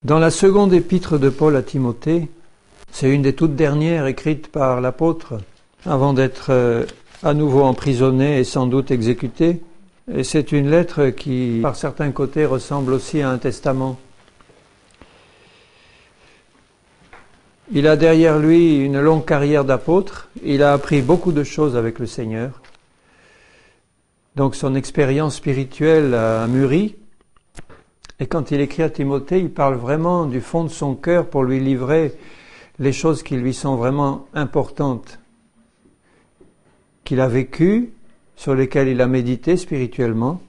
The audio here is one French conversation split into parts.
Dans la seconde épître de Paul à Timothée, c'est une des toutes dernières écrites par l'apôtre avant d'être à nouveau emprisonné et sans doute exécuté. Et c'est une lettre qui, par certains côtés, ressemble aussi à un testament. Il a derrière lui une longue carrière d'apôtre. Il a appris beaucoup de choses avec le Seigneur. Donc son expérience spirituelle a mûri. Et quand il écrit à Timothée, il parle vraiment du fond de son cœur pour lui livrer les choses qui lui sont vraiment importantes, qu'il a vécues, sur lesquelles il a médité spirituellement,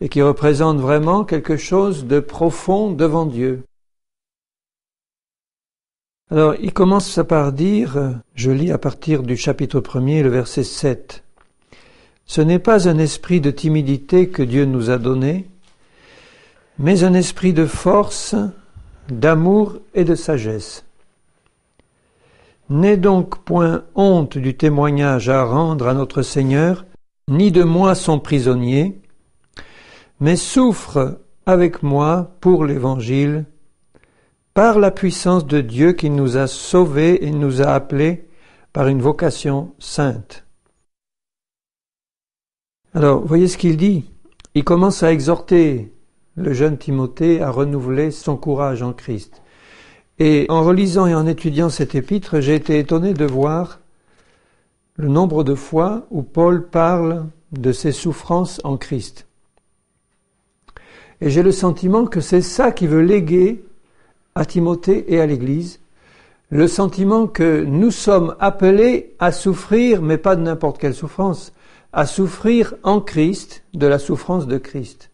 et qui représentent vraiment quelque chose de profond devant Dieu. Alors, il commence par dire, je lis à partir du chapitre 1er, le verset 7. « Ce n'est pas un esprit de timidité que Dieu nous a donné, mais un esprit de force, d'amour et de sagesse. N'aie donc point honte du témoignage à rendre à notre Seigneur, ni de moi son prisonnier, mais souffre avec moi pour l'Évangile, par la puissance de Dieu qui nous a sauvés et nous a appelés par une vocation sainte. » Alors, voyez ce qu'il dit. Il commence à exhorter le jeune Timothée à renouveler son courage en Christ. Et en relisant et en étudiant cette épître, j'ai été étonné de voir le nombre de fois où Paul parle de ses souffrances en Christ. Et j'ai le sentiment que c'est ça qu'il veut léguer à Timothée et à l'Église, le sentiment que nous sommes appelés à souffrir, mais pas de n'importe quelle souffrance, à souffrir en Christ, de la souffrance de Christ.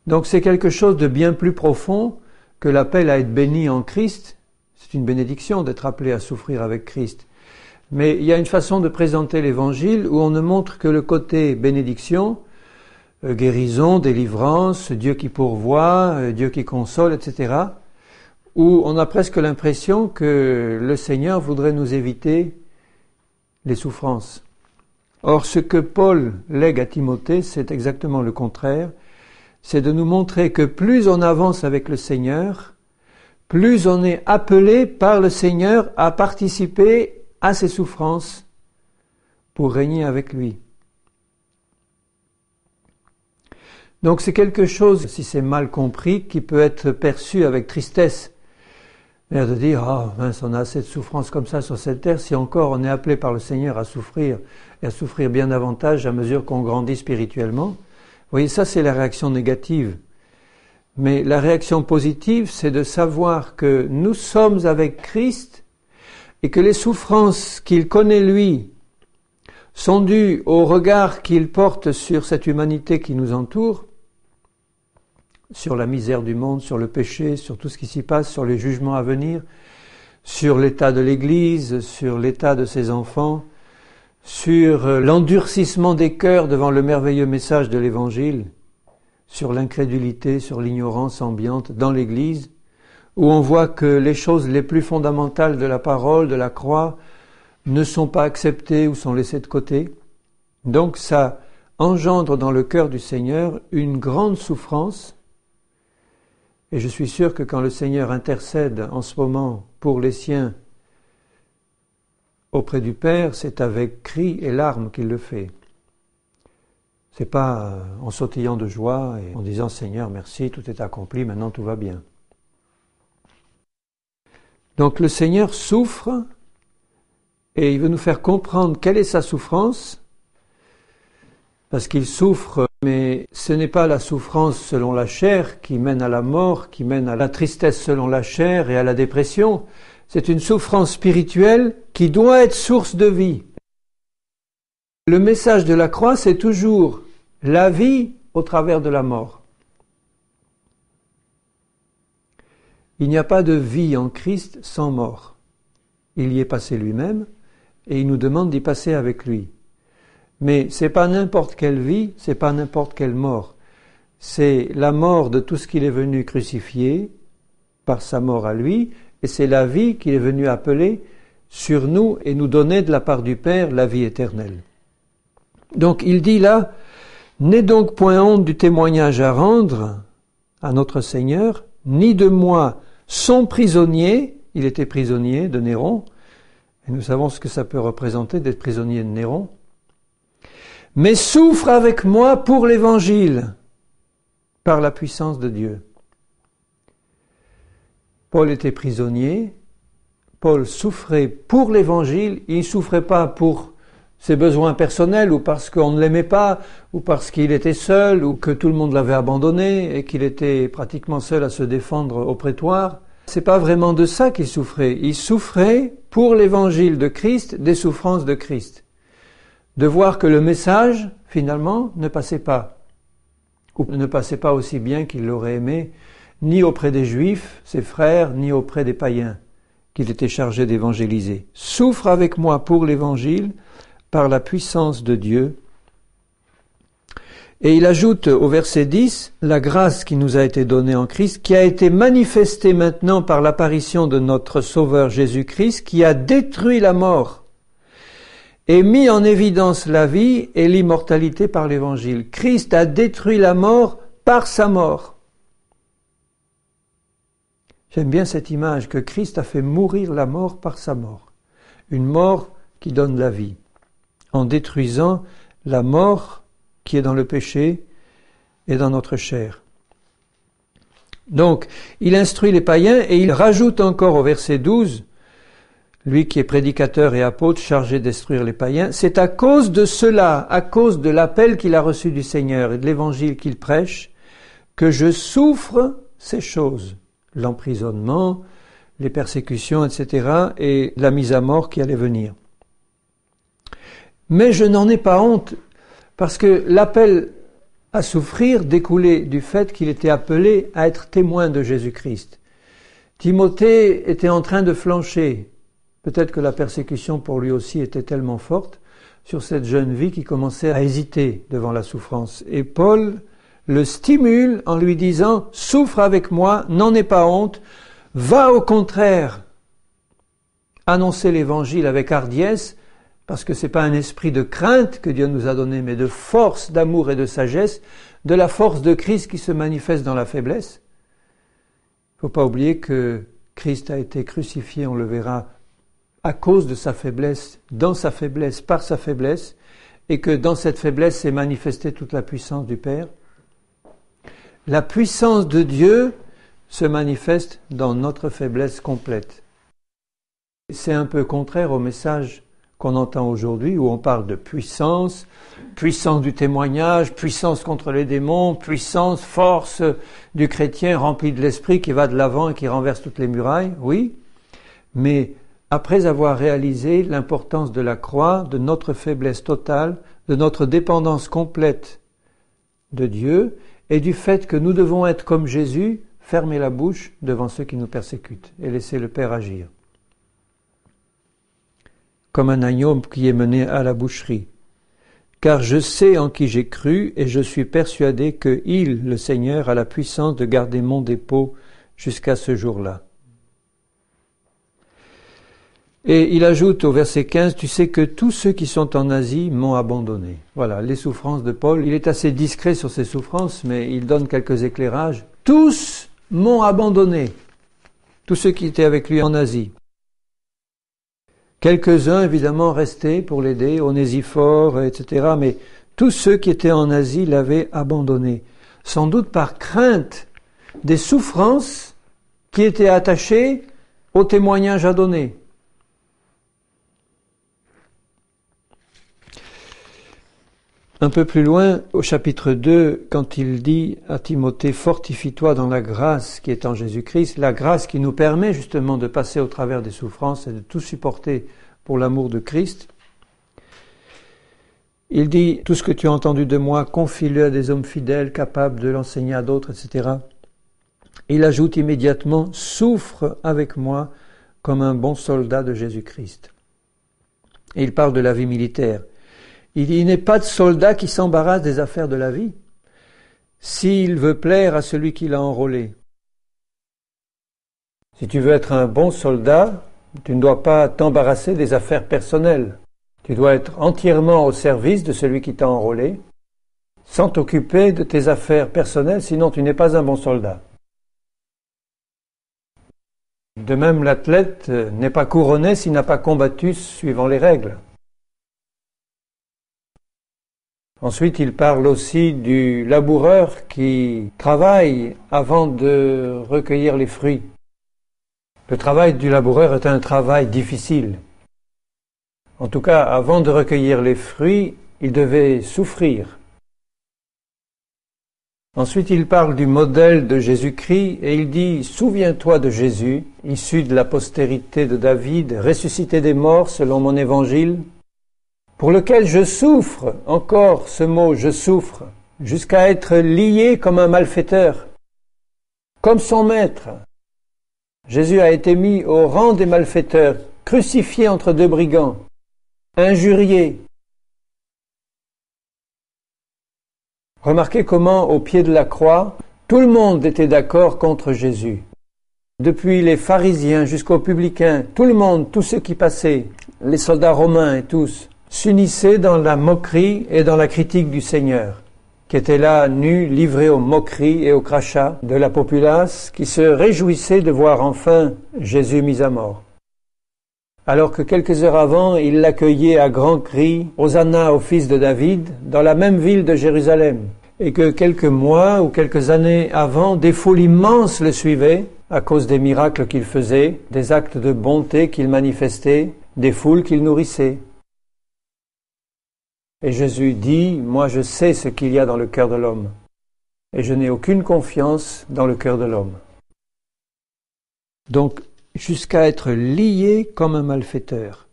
Donc c'est quelque chose de bien plus profond que l'appel à être béni en Christ. C'est une bénédiction d'être appelé à souffrir avec Christ. Mais il y a une façon de présenter l'Évangile où on ne montre que le côté bénédiction, guérison, délivrance, Dieu qui pourvoit, Dieu qui console, etc. Où on a presque l'impression que le Seigneur voudrait nous éviter les souffrances. Or, ce que Paul lègue à Timothée, c'est exactement le contraire. C'est de nous montrer que plus on avance avec le Seigneur, plus on est appelé par le Seigneur à participer à ses souffrances pour régner avec lui. Donc c'est quelque chose, si c'est mal compris, qui peut être perçu avec tristesse. C'est-à-dire de dire, mince, on a assez de souffrances comme ça sur cette terre, si encore on est appelé par le Seigneur à souffrir, et à souffrir bien davantage à mesure qu'on grandit spirituellement. Vous voyez, ça c'est la réaction négative. Mais la réaction positive, c'est de savoir que nous sommes avec Christ et que les souffrances qu'il connaît lui sont dues au regard qu'il porte sur cette humanité qui nous entoure, sur la misère du monde, sur le péché, sur tout ce qui s'y passe, sur les jugements à venir, sur l'état de l'Église, sur l'état de ses enfants, sur l'endurcissement des cœurs devant le merveilleux message de l'Évangile, sur l'incrédulité, sur l'ignorance ambiante dans l'Église, où on voit que les choses les plus fondamentales de la parole, de la croix, ne sont pas acceptées ou sont laissées de côté. Donc ça engendre dans le cœur du Seigneur une grande souffrance. Et je suis sûr que quand le Seigneur intercède en ce moment pour les siens auprès du Père, c'est avec cris et larmes qu'il le fait. C'est pas en sautillant de joie et en disant « Seigneur, merci, tout est accompli, maintenant tout va bien ». Donc le Seigneur souffre et il veut nous faire comprendre quelle est sa souffrance, parce qu'il souffre, mais ce n'est pas la souffrance selon la chair qui mène à la mort, qui mène à la tristesse selon la chair et à la dépression. C'est une souffrance spirituelle qui doit être source de vie. Le message de la croix, c'est toujours la vie au travers de la mort. Il n'y a pas de vie en Christ sans mort. Il y est passé lui-même et il nous demande d'y passer avec lui. Mais c'est pas n'importe quelle vie, c'est pas n'importe quelle mort. C'est la mort de tout ce qu'il est venu crucifier par sa mort à lui, et c'est la vie qu'il est venu appeler sur nous et nous donner de la part du Père la vie éternelle. Donc il dit là, n'aie donc point honte du témoignage à rendre à notre Seigneur, ni de moi sont prisonniers. Il était prisonnier de Néron, et nous savons ce que ça peut représenter d'être prisonnier de Néron. Mais souffre avec moi pour l'Évangile, par la puissance de Dieu. Paul était prisonnier, Paul souffrait pour l'Évangile, il ne souffrait pas pour ses besoins personnels, ou parce qu'on ne l'aimait pas, ou parce qu'il était seul, ou que tout le monde l'avait abandonné, et qu'il était pratiquement seul à se défendre au prétoire. C'est pas vraiment de ça qu'il souffrait. Il souffrait pour l'Évangile de Christ, des souffrances de Christ. De voir que le message, finalement, ne passait pas. Ou ne passait pas aussi bien qu'il l'aurait aimé, ni auprès des Juifs, ses frères, ni auprès des païens, qu'il était chargé d'évangéliser. Souffre avec moi pour l'Évangile, par la puissance de Dieu. Et il ajoute au verset 10, la grâce qui nous a été donnée en Christ, qui a été manifestée maintenant par l'apparition de notre Sauveur Jésus-Christ, qui a détruit la mort et mis en évidence la vie et l'immortalité par l'Évangile. Christ a détruit la mort par sa mort. J'aime bien cette image que Christ a fait mourir la mort par sa mort. Une mort qui donne la vie, en détruisant la mort qui est dans le péché et dans notre chair. Donc, il instruit les païens et il rajoute encore au verset 12, lui qui est prédicateur et apôtre chargé d'instruire les païens, c'est à cause de cela, à cause de l'appel qu'il a reçu du Seigneur et de l'évangile qu'il prêche, que je souffre ces choses, l'emprisonnement, les persécutions, etc., et la mise à mort qui allait venir. Mais je n'en ai pas honte, parce que l'appel à souffrir découlait du fait qu'il était appelé à être témoin de Jésus-Christ. Timothée était en train de flancher. Peut-être que la persécution pour lui aussi était tellement forte sur cette jeune vie qui commençait à hésiter devant la souffrance. Et Paul le stimule en lui disant « Souffre avec moi, n'en aie pas honte, va au contraire annoncer l'Évangile avec hardiesse, parce que c'est pas un esprit de crainte que Dieu nous a donné, mais de force, d'amour et de sagesse, de la force de Christ qui se manifeste dans la faiblesse. Il ne faut pas oublier que Christ a été crucifié, on le verra, à cause de sa faiblesse, dans sa faiblesse, par sa faiblesse, et que dans cette faiblesse s'est manifestée toute la puissance du Père. La puissance de Dieu se manifeste dans notre faiblesse complète. C'est un peu contraire au message qu'on entend aujourd'hui, où on parle de puissance, puissance du témoignage, puissance contre les démons, puissance, force du chrétien rempli de l'esprit qui va de l'avant et qui renverse toutes les murailles, oui, mais après avoir réalisé l'importance de la croix, de notre faiblesse totale, de notre dépendance complète de Dieu, et du fait que nous devons être comme Jésus, fermer la bouche devant ceux qui nous persécutent et laisser le Père agir. Comme un agneau qui est mené à la boucherie. Car je sais en qui j'ai cru et je suis persuadé que il, le Seigneur, a la puissance de garder mon dépôt jusqu'à ce jour-là. Et il ajoute au verset 15, tu sais que tous ceux qui sont en Asie m'ont abandonné. Voilà, les souffrances de Paul. Il est assez discret sur ses souffrances, mais il donne quelques éclairages. Tous m'ont abandonné. Tous ceux qui étaient avec lui en Asie. Quelques-uns, évidemment, restaient pour l'aider, Onésiphore, etc. Mais tous ceux qui étaient en Asie l'avaient abandonné. Sans doute par crainte des souffrances qui étaient attachées au témoignage à donner. Un peu plus loin, au chapitre 2, quand il dit à Timothée « Fortifie-toi dans la grâce qui est en Jésus-Christ », la grâce qui nous permet justement de passer au travers des souffrances et de tout supporter pour l'amour de Christ. Il dit « Tout ce que tu as entendu de moi, confie-le à des hommes fidèles, capables de l'enseigner à d'autres, etc. » Il ajoute immédiatement « Souffre avec moi comme un bon soldat de Jésus-Christ ». Et il parle de la vie militaire. Il dit, il n'est pas de soldat qui s'embarrasse des affaires de la vie, s'il veut plaire à celui qui l'a enrôlé. Si tu veux être un bon soldat, tu ne dois pas t'embarrasser des affaires personnelles. Tu dois être entièrement au service de celui qui t'a enrôlé, sans t'occuper de tes affaires personnelles, sinon tu n'es pas un bon soldat. De même, l'athlète n'est pas couronné s'il n'a pas combattu suivant les règles. Ensuite, il parle aussi du laboureur qui travaille avant de recueillir les fruits. Le travail du laboureur est un travail difficile. En tout cas, avant de recueillir les fruits, il devait souffrir. Ensuite, il parle du modèle de Jésus-Christ et il dit « Souviens-toi de Jésus, issu de la postérité de David, ressuscité des morts selon mon évangile, pour lequel je souffre, encore ce mot « je souffre », jusqu'à être lié comme un malfaiteur, comme son maître. Jésus a été mis au rang des malfaiteurs, crucifié entre deux brigands, injurié. Remarquez comment, au pied de la croix, tout le monde était d'accord contre Jésus. Depuis les pharisiens jusqu'aux publicains, tout le monde, tous ceux qui passaient, les soldats romains et tous, s'unissaient dans la moquerie et dans la critique du Seigneur, qui était là, nu, livré aux moqueries et aux crachats de la populace, qui se réjouissait de voir enfin Jésus mis à mort. Alors que quelques heures avant, il l'accueillait à grands cris, Hosanna au fils de David, dans la même ville de Jérusalem, et que quelques mois ou quelques années avant, des foules immenses le suivaient, à cause des miracles qu'il faisait, des actes de bonté qu'il manifestait, des foules qu'il nourrissait. Et Jésus dit, « Moi je sais ce qu'il y a dans le cœur de l'homme, et je n'ai aucune confiance dans le cœur de l'homme. » Donc, jusqu'à être lié comme un malfaiteur.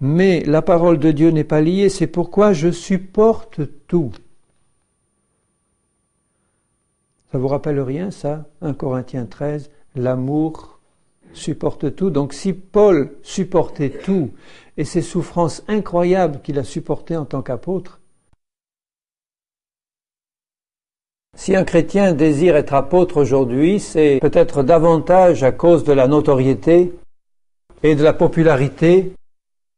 Mais la parole de Dieu n'est pas liée, c'est pourquoi je supporte tout. Ça vous rappelle rien, ça? 1 Corinthiens 13, l'amour supporte tout. Donc si Paul supportait tout, et ces souffrances incroyables qu'il a supportées en tant qu'apôtre, si un chrétien désire être apôtre aujourd'hui, c'est peut-être davantage à cause de la notoriété et de la popularité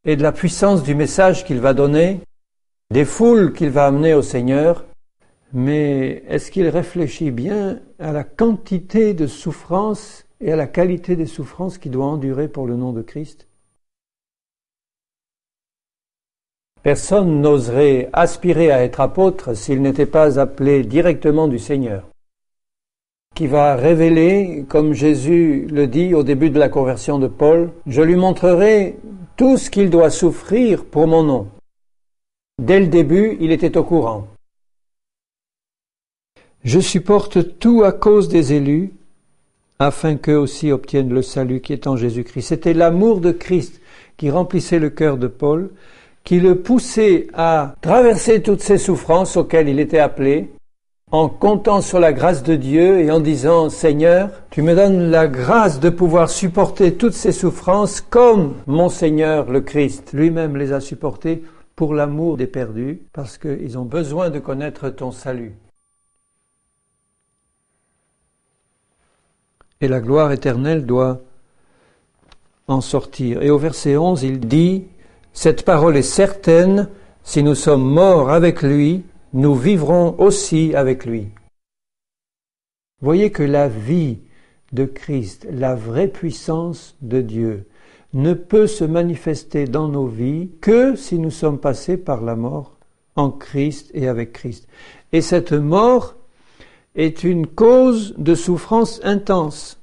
et de la puissance du message qu'il va donner, des foules qu'il va amener au Seigneur, mais est-ce qu'il réfléchit bien à la quantité de souffrances et à la qualité des souffrances qu'il doit endurer pour le nom de Christ? Personne n'oserait aspirer à être apôtre s'il n'était pas appelé directement du Seigneur, qui va révéler, comme Jésus le dit au début de la conversion de Paul, « Je lui montrerai tout ce qu'il doit souffrir pour mon nom. » Dès le début, il était au courant. « Je supporte tout à cause des élus, afin qu'eux aussi obtiennent le salut qui est en Jésus-Christ. » C'était l'amour de Christ qui remplissait le cœur de Paul, qui le poussait à traverser toutes ces souffrances auxquelles il était appelé, en comptant sur la grâce de Dieu et en disant « Seigneur, tu me donnes la grâce de pouvoir supporter toutes ces souffrances comme mon Seigneur le Christ lui-même les a supportées pour l'amour des perdus, parce qu'ils ont besoin de connaître ton salut. » Et la gloire éternelle doit en sortir. Et au verset 11, il dit « Cette parole est certaine, si nous sommes morts avec lui, nous vivrons aussi avec lui. » Voyez que la vie de Christ, la vraie puissance de Dieu, ne peut se manifester dans nos vies que si nous sommes passés par la mort en Christ et avec Christ. Et cette mort est une cause de souffrance intense.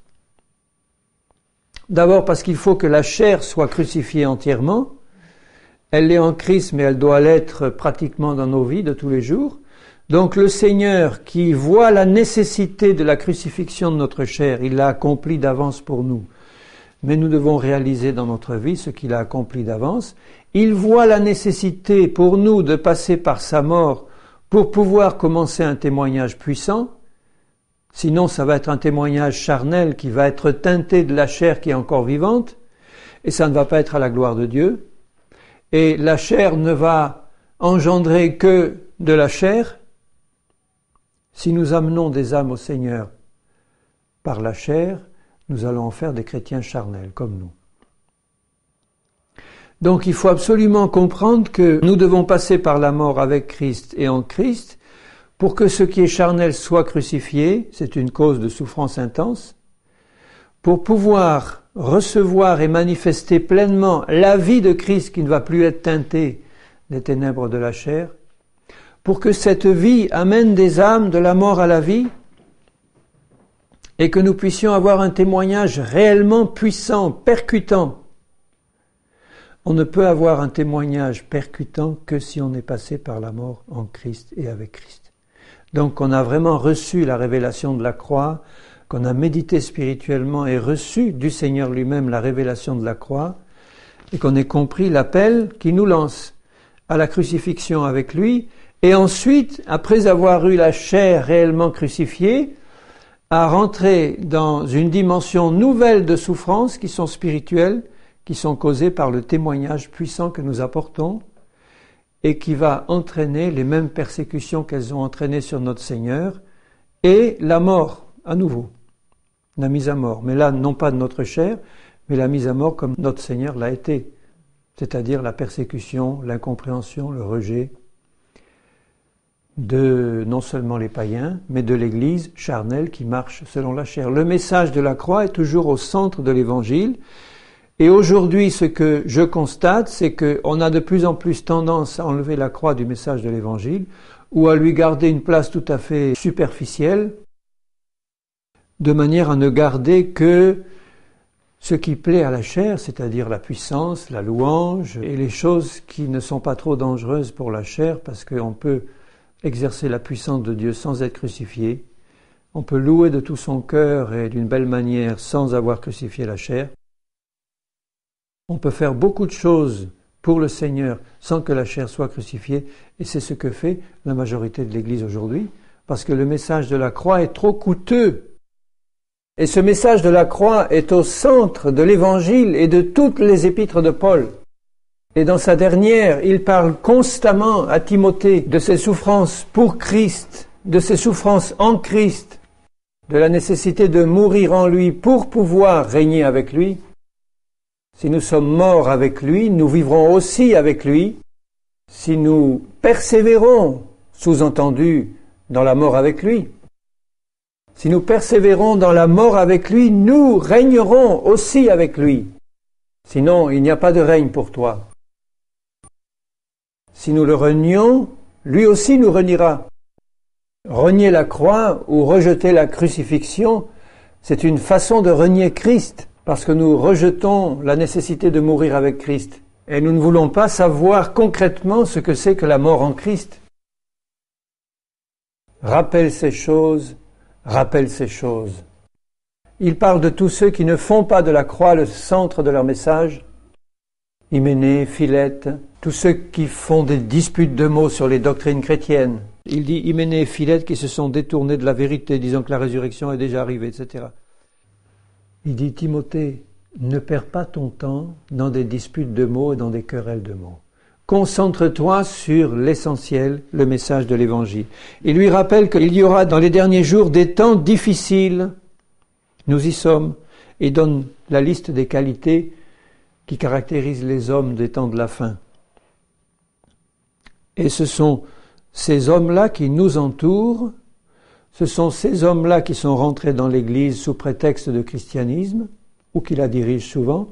D'abord parce qu'il faut que la chair soit crucifiée entièrement. Elle l'est en Christ, mais elle doit l'être pratiquement dans nos vies de tous les jours. Donc le Seigneur qui voit la nécessité de la crucifixion de notre chair, il l'a accompli d'avance pour nous. Mais nous devons réaliser dans notre vie ce qu'il a accompli d'avance. Il voit la nécessité pour nous de passer par sa mort pour pouvoir commencer un témoignage puissant. Sinon, ça va être un témoignage charnel qui va être teinté de la chair qui est encore vivante, et ça ne va pas être à la gloire de Dieu. Et la chair ne va engendrer que de la chair. Si nous amenons des âmes au Seigneur par la chair, nous allons en faire des chrétiens charnels, comme nous. Donc il faut absolument comprendre que nous devons passer par la mort avec Christ et en Christ, pour que ce qui est charnel soit crucifié, c'est une cause de souffrance intense, pour pouvoir recevoir et manifester pleinement la vie de Christ qui ne va plus être teintée des ténèbres de la chair, pour que cette vie amène des âmes de la mort à la vie et que nous puissions avoir un témoignage réellement puissant, percutant. On ne peut avoir un témoignage percutant que si on est passé par la mort en Christ et avec Christ. Donc on a vraiment reçu la révélation de la croix, qu'on a médité spirituellement et reçu du Seigneur lui-même la révélation de la croix, et qu'on ait compris l'appel qui nous lance à la crucifixion avec lui, et ensuite, après avoir eu la chair réellement crucifiée, à rentrer dans une dimension nouvelle de souffrances qui sont spirituelles, qui sont causées par le témoignage puissant que nous apportons, et qui va entraîner les mêmes persécutions qu'elles ont entraînées sur notre Seigneur, et la mort, à nouveau, la mise à mort. Mais là, non pas de notre chair, mais la mise à mort comme notre Seigneur l'a été, c'est-à-dire la persécution, l'incompréhension, le rejet de non seulement les païens, mais de l'Église charnelle qui marche selon la chair. Le message de la croix est toujours au centre de l'Évangile. Et aujourd'hui, ce que je constate, c'est qu'on a de plus en plus tendance à enlever la croix du message de l'Évangile ou à lui garder une place tout à fait superficielle, de manière à ne garder que ce qui plaît à la chair, c'est-à-dire la puissance, la louange et les choses qui ne sont pas trop dangereuses pour la chair parce qu'on peut exercer la puissance de Dieu sans être crucifié. On peut louer de tout son cœur et d'une belle manière sans avoir crucifié la chair. On peut faire beaucoup de choses pour le Seigneur sans que la chair soit crucifiée, et c'est ce que fait la majorité de l'Église aujourd'hui, parce que le message de la croix est trop coûteux. Et ce message de la croix est au centre de l'Évangile et de toutes les épîtres de Paul. Et dans sa dernière, il parle constamment à Timothée de ses souffrances pour Christ, de ses souffrances en Christ, de la nécessité de mourir en lui pour pouvoir régner avec lui. Si nous sommes morts avec lui, nous vivrons aussi avec lui. Si nous persévérons, sous-entendu, dans la mort avec lui, si nous persévérons dans la mort avec lui, nous régnerons aussi avec lui. Sinon, il n'y a pas de règne pour toi. Si nous le renions, lui aussi nous reniera. Renier la croix ou rejeter la crucifixion, c'est une façon de renier Christ, parce que nous rejetons la nécessité de mourir avec Christ. Et nous ne voulons pas savoir concrètement ce que c'est que la mort en Christ. Rappelle ces choses. Il parle de tous ceux qui ne font pas de la croix le centre de leur message. Hyménée, Philette, tous ceux qui font des disputes de mots sur les doctrines chrétiennes. Il dit Hyménée et Philette qui se sont détournés de la vérité, disant que la résurrection est déjà arrivée, etc. Il dit Timothée, ne perds pas ton temps dans des disputes de mots et dans des querelles de mots. Concentre-toi sur l'essentiel, le message de l'Évangile. Il lui rappelle qu'il y aura dans les derniers jours des temps difficiles. Nous y sommes. Il donne la liste des qualités qui caractérisent les hommes des temps de la fin. Et ce sont ces hommes-là qui nous entourent, ce sont ces hommes-là qui sont rentrés dans l'Église sous prétexte de christianisme, ou qui la dirigent souvent.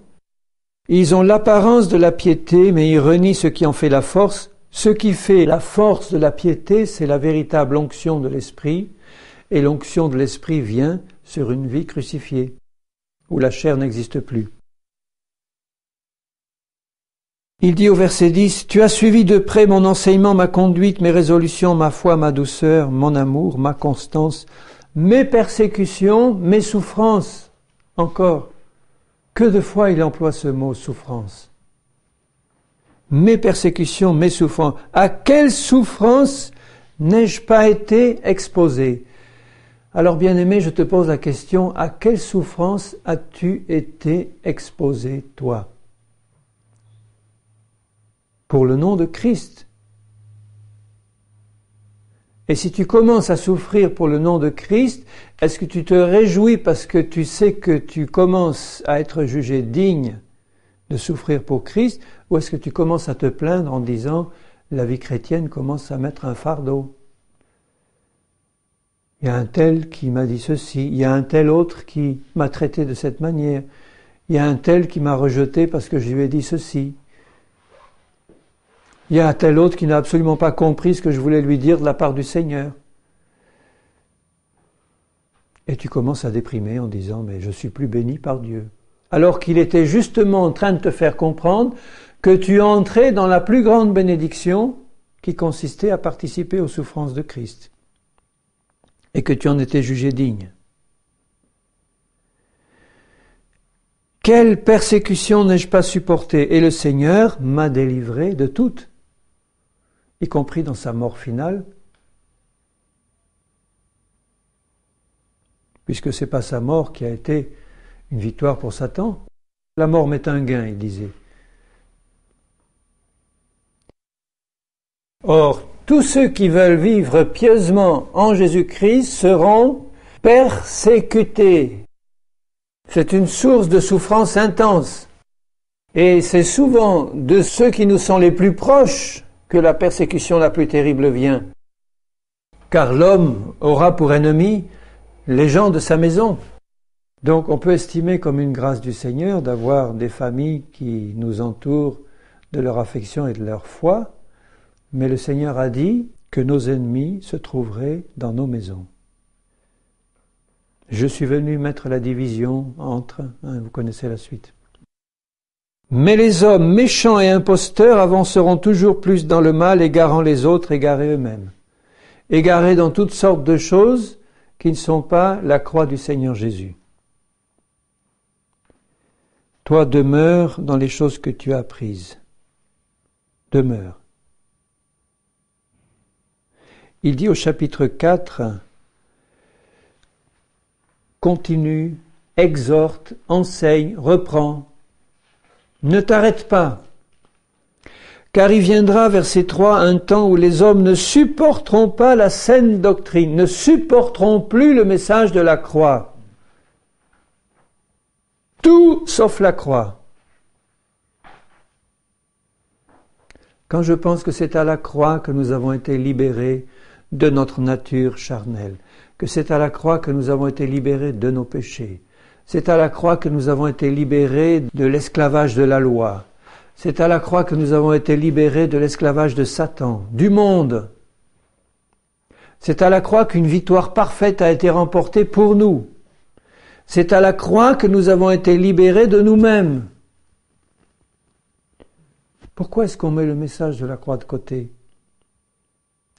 Ils ont l'apparence de la piété, mais ils renient ce qui en fait la force. Ce qui fait la force de la piété, c'est la véritable onction de l'Esprit, et l'onction de l'Esprit vient sur une vie crucifiée, où la chair n'existe plus. Il dit au verset 10, « Tu as suivi de près mon enseignement, ma conduite, mes résolutions, ma foi, ma douceur, mon amour, ma constance, mes persécutions, mes souffrances. » Encore, que de fois il emploie ce mot « souffrance ». Mes persécutions, mes souffrances. À quelle souffrance n'ai-je pas été exposé? Alors, bien-aimé, je te pose la question, à quelle souffrance as-tu été exposé, toi? Pour le nom de Christ. Et si tu commences à souffrir pour le nom de Christ, est-ce que tu te réjouis parce que tu sais que tu commences à être jugé digne de souffrir pour Christ, ou est-ce que tu commences à te plaindre en disant « la vie chrétienne commence à mettre un fardeau ». Il y a un tel qui m'a dit ceci, il y a un tel autre qui m'a traité de cette manière, il y a un tel qui m'a rejeté parce que je lui ai dit ceci. Il y a un tel autre qui n'a absolument pas compris ce que je voulais lui dire de la part du Seigneur. Et tu commences à déprimer en disant « mais je suis plus béni par Dieu ». Alors qu'il était justement en train de te faire comprendre que tu entrais dans la plus grande bénédiction qui consistait à participer aux souffrances de Christ et que tu en étais jugé digne. Quelle persécution n'ai-je pas supportée? Et le Seigneur m'a délivré de toutes, y compris dans sa mort finale, puisque ce n'est pas sa mort qui a été une victoire pour Satan. La mort m'est un gain, il disait. Or, tous ceux qui veulent vivre pieusement en Jésus-Christ seront persécutés. C'est une source de souffrance intense. Et c'est souvent de ceux qui nous sont les plus proches que la persécution la plus terrible vient. Car l'homme aura pour ennemi les gens de sa maison. Donc on peut estimer comme une grâce du Seigneur d'avoir des familles qui nous entourent de leur affection et de leur foi, mais le Seigneur a dit que nos ennemis se trouveraient dans nos maisons. Je suis venu mettre la division entre, vous connaissez la suite. Mais les hommes méchants et imposteurs avanceront toujours plus dans le mal, égarant les autres, égarés eux-mêmes. Égarés dans toutes sortes de choses qui ne sont pas la croix du Seigneur Jésus. Toi, demeure dans les choses que tu as apprises. Demeure. Il dit au chapitre 4, continue, exhorte, enseigne, reprend. Ne t'arrête pas. Car il viendra, verset 3, un temps où les hommes ne supporteront pas la saine doctrine, ne supporteront plus le message de la croix. Tout sauf la croix. Quand je pense que c'est à la croix que nous avons été libérés de notre nature charnelle, que c'est à la croix que nous avons été libérés de nos péchés, c'est à la croix que nous avons été libérés de l'esclavage de la loi, c'est à la croix que nous avons été libérés de l'esclavage de Satan, du monde. C'est à la croix qu'une victoire parfaite a été remportée pour nous. C'est à la croix que nous avons été libérés de nous-mêmes. Pourquoi est-ce qu'on met le message de la croix de côté,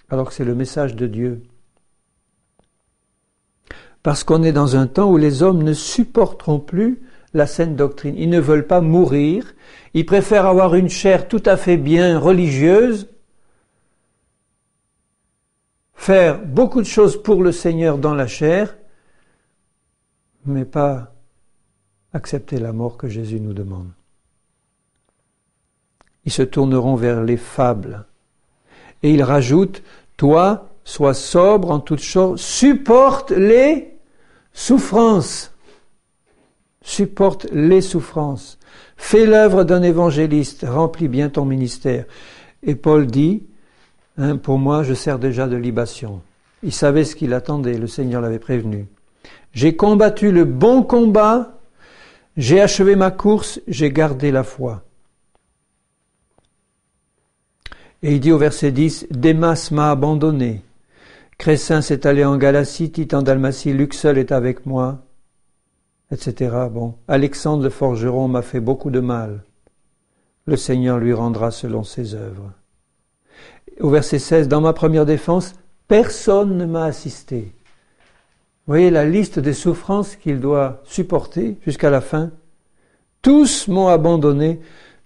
alors que c'est le message de Dieu? Parce qu'on est dans un temps où les hommes ne supporteront plus la saine doctrine. Ils ne veulent pas mourir. Ils préfèrent avoir une chair tout à fait bien religieuse, faire beaucoup de choses pour le Seigneur dans la chair, mais pas accepter la mort que Jésus nous demande. Ils se tourneront vers les fables. Et il rajoute, toi, sois sobre en toutes choses, supporte les souffrances. Supporte les souffrances. Fais l'œuvre d'un évangéliste, remplis bien ton ministère. Et Paul dit, pour moi, je sers déjà de libation. Il savait ce qu'il attendait, le Seigneur l'avait prévenu. J'ai combattu le bon combat, j'ai achevé ma course, j'ai gardé la foi. Et il dit au verset 10, Démas m'a abandonné. Crescens s'est allé en Galatie, Tite en Dalmatie, Luc seul est avec moi, etc. Bon, Alexandre le forgeron m'a fait beaucoup de mal. Le Seigneur lui rendra selon ses œuvres. Au verset 16, dans ma première défense, personne ne m'a assisté. Vous voyez la liste des souffrances qu'il doit supporter jusqu'à la fin. Tous m'ont abandonné,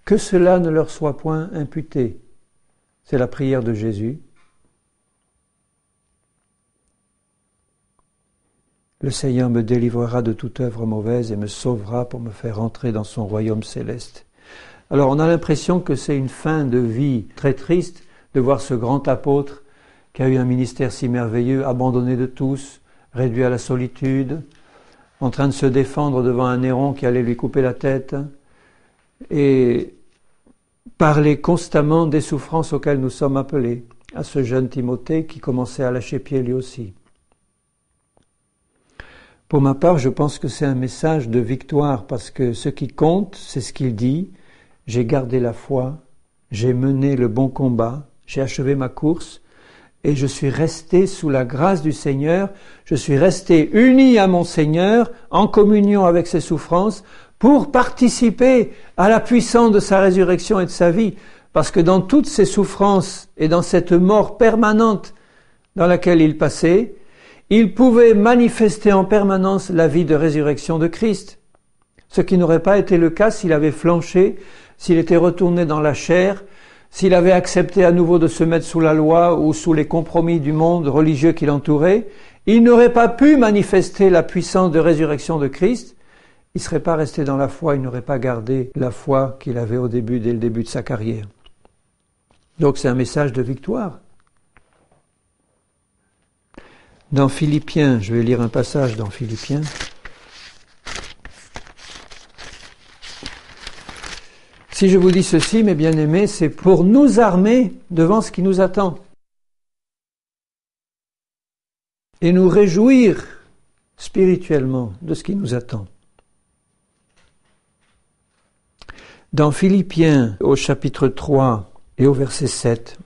que cela ne leur soit point imputé. C'est la prière de Jésus. Le Seigneur me délivrera de toute œuvre mauvaise et me sauvera pour me faire entrer dans son royaume céleste. Alors on a l'impression que c'est une fin de vie très triste de voir ce grand apôtre qui a eu un ministère si merveilleux, abandonné de tous, réduit à la solitude, en train de se défendre devant un Néron qui allait lui couper la tête, et parler constamment des souffrances auxquelles nous sommes appelés, à ce jeune Timothée qui commençait à lâcher pied lui aussi. Pour ma part, je pense que c'est un message de victoire, parce que ce qui compte, c'est ce qu'il dit. J'ai gardé la foi, j'ai mené le bon combat, j'ai achevé ma course, et je suis resté sous la grâce du Seigneur, je suis resté uni à mon Seigneur, en communion avec ses souffrances, pour participer à la puissance de sa résurrection et de sa vie. Parce que dans toutes ces souffrances et dans cette mort permanente dans laquelle il passait, il pouvait manifester en permanence la vie de résurrection de Christ. Ce qui n'aurait pas été le cas s'il avait flanché, s'il était retourné dans la chair, s'il avait accepté à nouveau de se mettre sous la loi ou sous les compromis du monde religieux qui l'entourait. Il n'aurait pas pu manifester la puissance de résurrection de Christ. Il ne serait pas resté dans la foi, il n'aurait pas gardé la foi qu'il avait au début, dès le début de sa carrière. Donc c'est un message de victoire. Dans Philippiens, je vais lire un passage dans Philippiens. Si je vous dis ceci, mes bien-aimés, c'est pour nous armer devant ce qui nous attend. Et nous réjouir spirituellement de ce qui nous attend. Dans Philippiens, au chapitre 3 et au verset 7,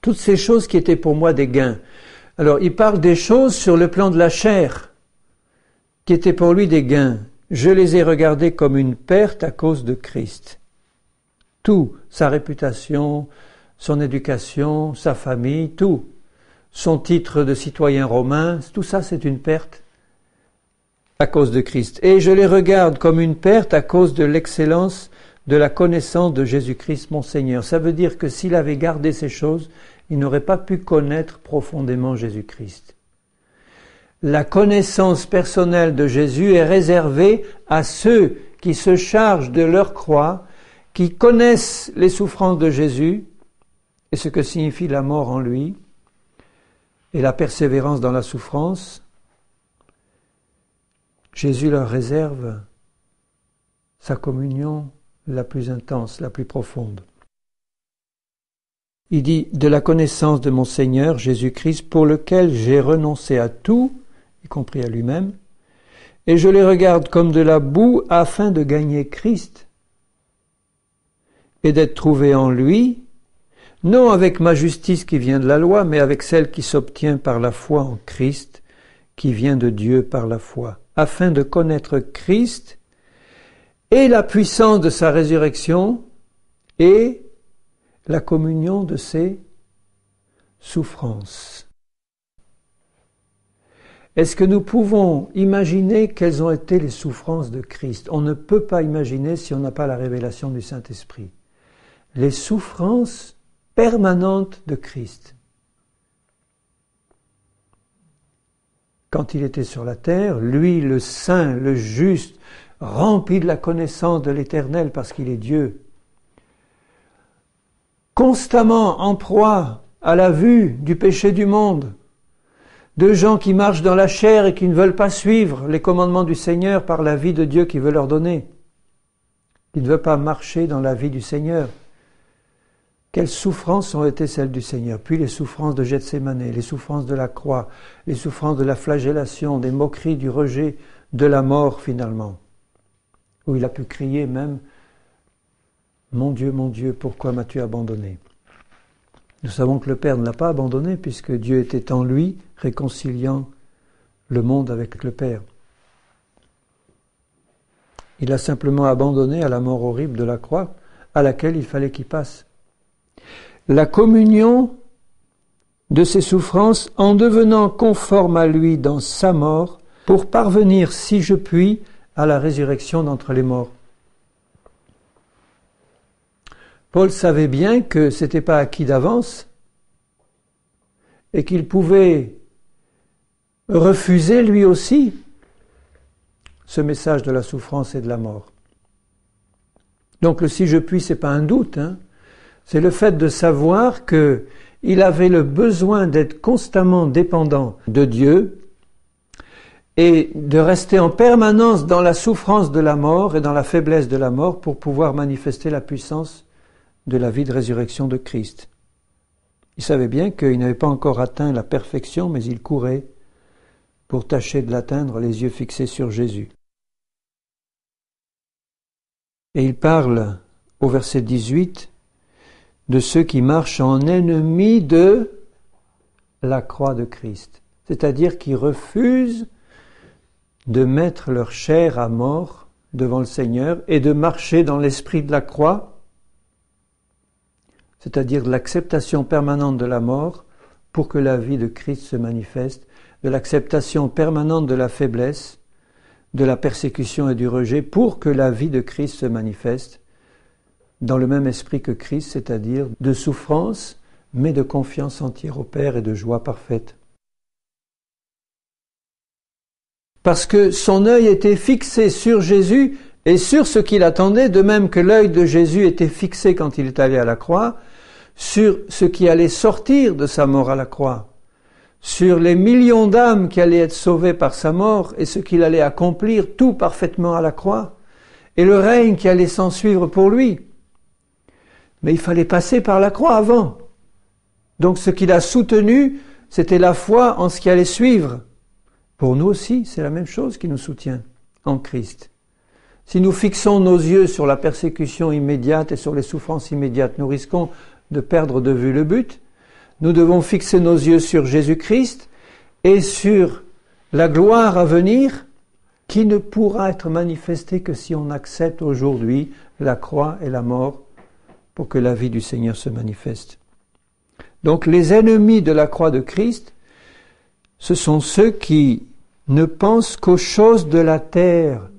toutes ces choses qui étaient pour moi des gains. Alors, il parle des choses sur le plan de la chair, qui étaient pour lui des gains. Je les ai regardées comme une perte à cause de Christ. Tout, sa réputation, son éducation, sa famille, tout. Son titre de citoyen romain, tout ça c'est une perte à cause de Christ. Et je les regarde comme une perte à cause de l'excellence de la connaissance de Jésus-Christ mon Seigneur. Ça veut dire que s'il avait gardé ces choses, il n'aurait pas pu connaître profondément Jésus-Christ. La connaissance personnelle de Jésus est réservée à ceux qui se chargent de leur croix, qui connaissent les souffrances de Jésus et ce que signifie la mort en lui et la persévérance dans la souffrance. Jésus leur réserve sa communion la plus intense, la plus profonde. Il dit « de la connaissance de mon Seigneur Jésus-Christ, pour lequel j'ai renoncé à tout, y compris à lui-même, et je les regarde comme de la boue afin de gagner Christ et d'être trouvé en lui, non avec ma justice qui vient de la loi, mais avec celle qui s'obtient par la foi en Christ, qui vient de Dieu par la foi, afin de connaître Christ et la puissance de sa résurrection et la communion de ses souffrances. » Est-ce que nous pouvons imaginer quelles ont été les souffrances de Christ? On ne peut pas imaginer si on n'a pas la révélation du Saint-Esprit. Les souffrances permanentes de Christ. Quand il était sur la terre, lui, le saint, le juste, rempli de la connaissance de l'Éternel parce qu'il est Dieu, constamment en proie à la vue du péché du monde, de gens qui marchent dans la chair et qui ne veulent pas suivre les commandements du Seigneur par la vie de Dieu qu'il veut leur donner. Ils ne veulent pas marcher dans la vie du Seigneur. Quelles souffrances ont été celles du Seigneur? Puis les souffrances de Gethsémané, les souffrances de la croix, les souffrances de la flagellation, des moqueries, du rejet, de la mort finalement. Où il a pu crier même « Mon Dieu, pourquoi m'as-tu abandonné ?» Nous savons que le Père ne l'a pas abandonné puisque Dieu était en lui, réconciliant le monde avec le Père. Il a simplement abandonné à la mort horrible de la croix à laquelle il fallait qu'il passe. La communion de ses souffrances en devenant conforme à lui dans sa mort pour parvenir, si je puis, à la résurrection d'entre les morts. Paul savait bien que ce n'était pas acquis d'avance et qu'il pouvait refuser lui aussi ce message de la souffrance et de la mort. Donc le « si je puis », c'est pas un doute, c'est le fait de savoir qu'il avait le besoin d'être constamment dépendant de Dieu et de rester en permanence dans la souffrance de la mort et dans la faiblesse de la mort pour pouvoir manifester la puissance de la vie de résurrection de Christ. Il savait bien qu'il n'avait pas encore atteint la perfection, mais il courait pour tâcher de l'atteindre, les yeux fixés sur Jésus. Et il parle au verset 18 de ceux qui marchent en ennemis de la croix de Christ, c'est-à-dire qui refusent de mettre leur chair à mort devant le Seigneur et de marcher dans l'esprit de la croix, c'est-à-dire de l'acceptation permanente de la mort pour que la vie de Christ se manifeste, de l'acceptation permanente de la faiblesse, de la persécution et du rejet pour que la vie de Christ se manifeste dans le même esprit que Christ, c'est-à-dire de souffrance, mais de confiance entière au Père et de joie parfaite. Parce que son œil était fixé sur Jésus et sur ce qu'il attendait, de même que l'œil de Jésus était fixé quand il est allé à la croix, sur ce qui allait sortir de sa mort à la croix, sur les millions d'âmes qui allaient être sauvées par sa mort et ce qu'il allait accomplir tout parfaitement à la croix, et le règne qui allait s'ensuivre pour lui. Mais il fallait passer par la croix avant. Donc ce qu'il a soutenu, c'était la foi en ce qui allait suivre. Pour nous aussi, c'est la même chose qui nous soutient en Christ. Si nous fixons nos yeux sur la persécution immédiate et sur les souffrances immédiates, nous risquons de perdre de vue le but. Nous devons fixer nos yeux sur Jésus-Christ et sur la gloire à venir qui ne pourra être manifestée que si on accepte aujourd'hui la croix et la mort pour que la vie du Seigneur se manifeste. Donc les ennemis de la croix de Christ, ce sont ceux qui ne pensent qu'aux choses de la terre,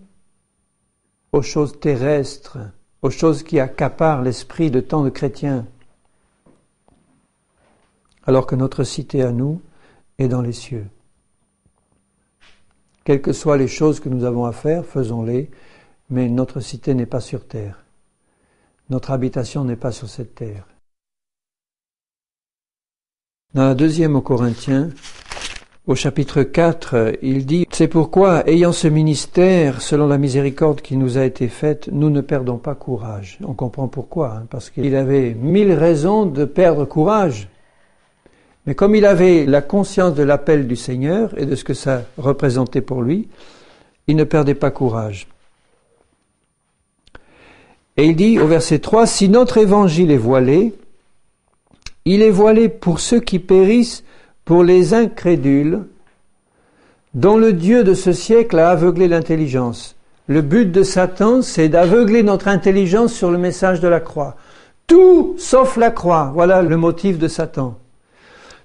aux choses terrestres, aux choses qui accaparent l'esprit de tant de chrétiens, alors que notre cité à nous est dans les cieux. Quelles que soient les choses que nous avons à faire, faisons-les, mais notre cité n'est pas sur terre. Notre habitation n'est pas sur cette terre. Dans la deuxième aux Corinthiens, au chapitre 4, il dit « C'est pourquoi, ayant ce ministère, selon la miséricorde qui nous a été faite, nous ne perdons pas courage. » On comprend pourquoi, parce qu'il avait 1000 raisons de perdre courage. Mais comme il avait la conscience de l'appel du Seigneur et de ce que ça représentait pour lui, il ne perdait pas courage. Et il dit au verset 3, « Si notre évangile est voilé, il est voilé pour ceux qui périssent, pour les incrédules, dont le Dieu de ce siècle a aveuglé l'intelligence. » Le but de Satan, c'est d'aveugler notre intelligence sur le message de la croix. Tout sauf la croix, voilà le motif de Satan.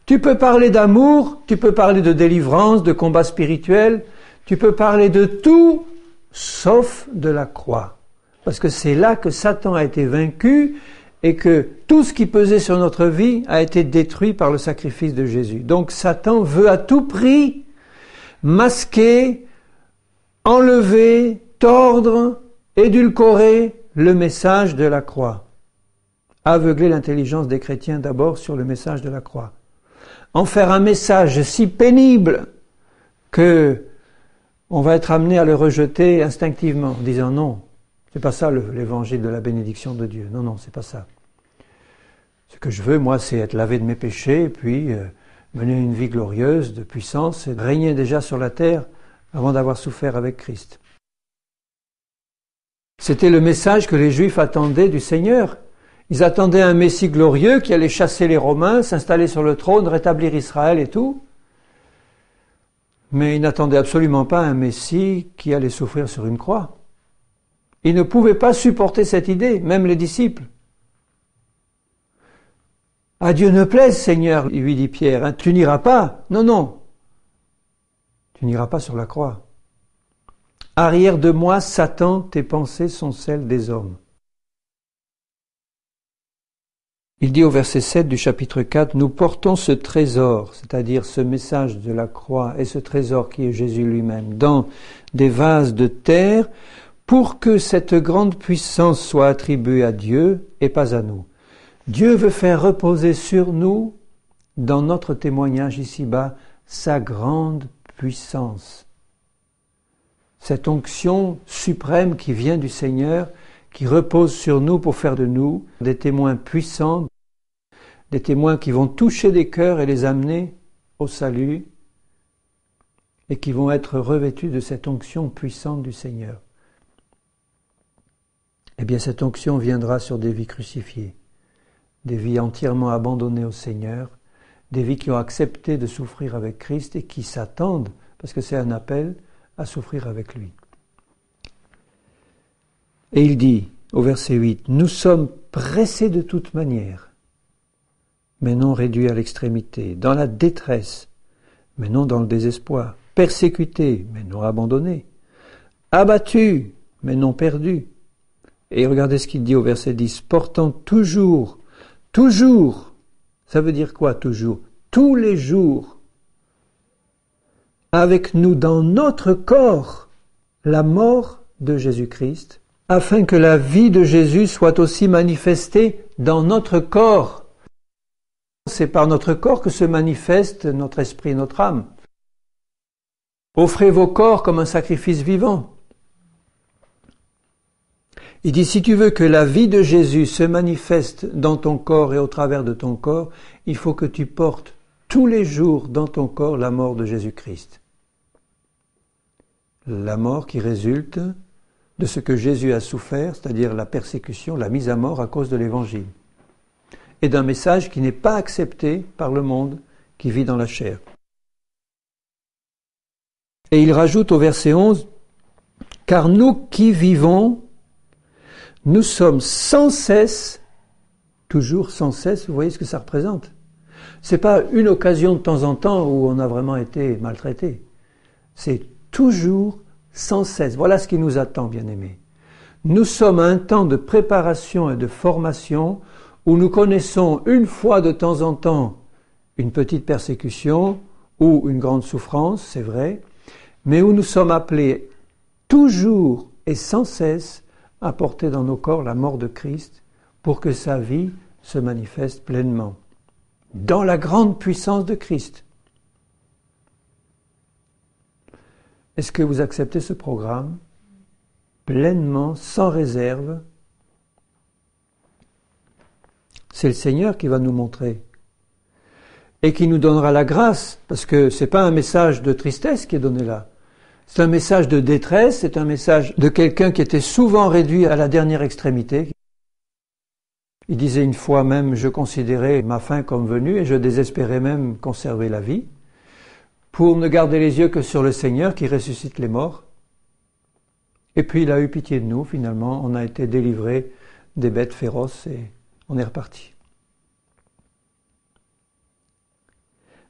Tu peux parler d'amour, tu peux parler de délivrance, de combat spirituel, tu peux parler de tout sauf de la croix. Parce que c'est là que Satan a été vaincu et que tout ce qui pesait sur notre vie a été détruit par le sacrifice de Jésus. Donc Satan veut à tout prix masquer, enlever, tordre, édulcorer le message de la croix. Aveugler l'intelligence des chrétiens d'abord sur le message de la croix. En faire un message si pénible que on va être amené à le rejeter instinctivement, en disant non, c'est pas ça l'évangile de la bénédiction de Dieu. Non, c'est pas ça. Ce que je veux, moi, c'est être lavé de mes péchés, et puis mener une vie glorieuse, de puissance, et de régner déjà sur la terre avant d'avoir souffert avec Christ. C'était le message que les Juifs attendaient du Seigneur. Ils attendaient un Messie glorieux qui allait chasser les Romains, s'installer sur le trône, rétablir Israël et tout. Mais ils n'attendaient absolument pas un Messie qui allait souffrir sur une croix. Ils ne pouvaient pas supporter cette idée, même les disciples. « À Dieu ne plaise, Seigneur, lui dit Pierre, hein, tu n'iras pas. Non, tu n'iras pas sur la croix. Arrière de moi, Satan, tes pensées sont celles des hommes. » Il dit au verset 7 du chapitre 4, « Nous portons ce trésor, c'est-à-dire ce message de la croix et ce trésor qui est Jésus lui-même, dans des vases de terre, pour que cette grande puissance soit attribuée à Dieu et pas à nous. Dieu veut faire reposer sur nous, dans notre témoignage ici-bas, sa grande puissance. Cette onction suprême qui vient du Seigneur, qui repose sur nous pour faire de nous des témoins puissants, des témoins qui vont toucher des cœurs et les amener au salut et qui vont être revêtus de cette onction puissante du Seigneur. Eh bien, cette onction viendra sur des vies crucifiées, des vies entièrement abandonnées au Seigneur, des vies qui ont accepté de souffrir avec Christ et qui s'attendent, parce que c'est un appel, à souffrir avec lui. Et il dit, au verset 8, « Nous sommes pressés de toute manière, mais non réduits à l'extrémité, dans la détresse, mais non dans le désespoir, persécutés, mais non abandonnés, abattus, mais non perdus. » Et regardez ce qu'il dit au verset 10, « Portant toujours, ça veut dire quoi toujours? Tous les jours, avec nous dans notre corps, la mort de Jésus-Christ, afin que la vie de Jésus soit aussi manifestée dans notre corps. » C'est par notre corps que se manifeste notre esprit et notre âme. Offrez vos corps comme un sacrifice vivant. Il dit, si tu veux que la vie de Jésus se manifeste dans ton corps et au travers de ton corps, il faut que tu portes tous les jours dans ton corps la mort de Jésus-Christ. La mort qui résulte de ce que Jésus a souffert, c'est-à-dire la persécution, la mise à mort à cause de l'Évangile, et d'un message qui n'est pas accepté par le monde qui vit dans la chair. Et il rajoute au verset 11, « Car nous qui vivons, nous sommes sans cesse, toujours sans cesse, vous voyez ce que ça représente. C'est pas une occasion de temps en temps où on a vraiment été maltraité. C'est toujours sans cesse. Voilà ce qui nous attend, bien-aimés. Nous sommes à un temps de préparation et de formation où nous connaissons une fois de temps en temps une petite persécution ou une grande souffrance, c'est vrai, mais où nous sommes appelés toujours et sans cesse à porter dans nos corps la mort de Christ pour que sa vie se manifeste pleinement, dans la grande puissance de Christ. Est-ce que vous acceptez ce programme pleinement, sans réserve? C'est le Seigneur qui va nous montrer et qui nous donnera la grâce, parce que ce n'est pas un message de tristesse qui est donné là. C'est un message de détresse, c'est un message de quelqu'un qui était souvent réduit à la dernière extrémité. Il disait une fois même, je considérais ma fin comme venue et je désespérais même conserver la vie, pour ne garder les yeux que sur le Seigneur qui ressuscite les morts. Et puis il a eu pitié de nous, finalement, on a été délivrés des bêtes féroces et on est reparti.